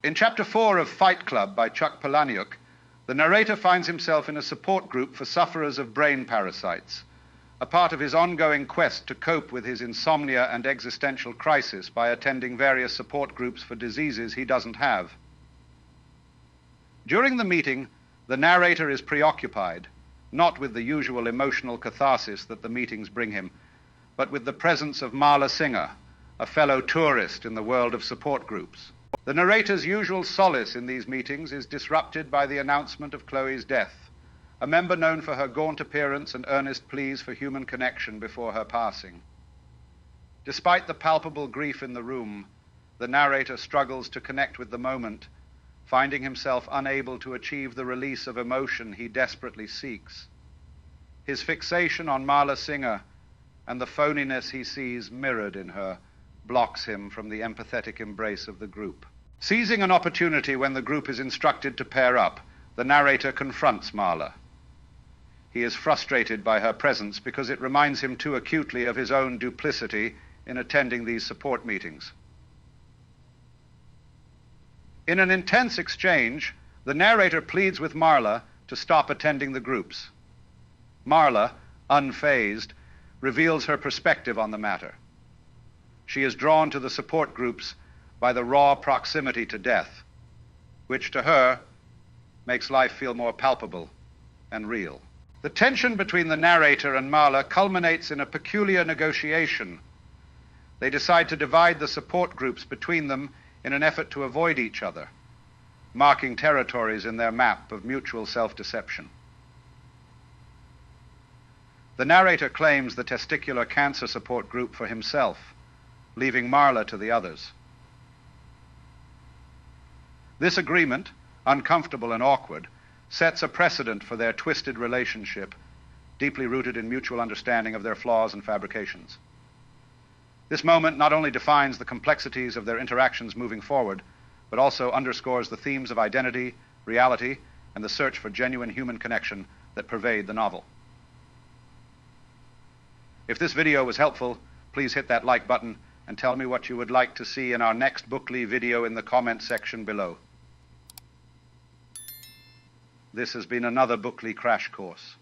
In Chapter 4 of Fight Club by Chuck Palahniuk, the narrator finds himself in a support group for sufferers of brain parasites, a part of his ongoing quest to cope with his insomnia and existential crisis by attending various support groups for diseases he doesn't have. During the meeting, the narrator is preoccupied, not with the usual emotional catharsis that the meetings bring him, but with the presence of Marla Singer, a fellow tourist in the world of support groups. The narrator's usual solace in these meetings is disrupted by the announcement of Chloe's death, a member known for her gaunt appearance and earnest pleas for human connection before her passing. Despite the palpable grief in the room, the narrator struggles to connect with the moment, finding himself unable to achieve the release of emotion he desperately seeks. His fixation on Marla Singer and the phoniness he sees mirrored in her blocks him from the empathetic embrace of the group. Seizing an opportunity when the group is instructed to pair up, the narrator confronts Marla. He is frustrated by her presence because it reminds him too acutely of his own duplicity in attending these support meetings. In an intense exchange, the narrator pleads with Marla to stop attending the groups. Marla, unfazed, reveals her perspective on the matter. She is drawn to the support groups by the raw proximity to death, which to her makes life feel more palpable and real. The tension between the narrator and Marla culminates in a peculiar negotiation. They decide to divide the support groups between them in an effort to avoid each other, marking territories in their map of mutual self-deception. The narrator claims the testicular cancer support group for himself, leaving Marla to the others. This agreement, uncomfortable and awkward, sets a precedent for their twisted relationship, deeply rooted in mutual understanding of their flaws and fabrications. This moment not only defines the complexities of their interactions moving forward, but also underscores the themes of identity, reality, and the search for genuine human connection that pervade the novel. If this video was helpful, please hit that like button and tell me what you would like to see in our next Bookly video in the comment section below. This has been another Bookly crash course.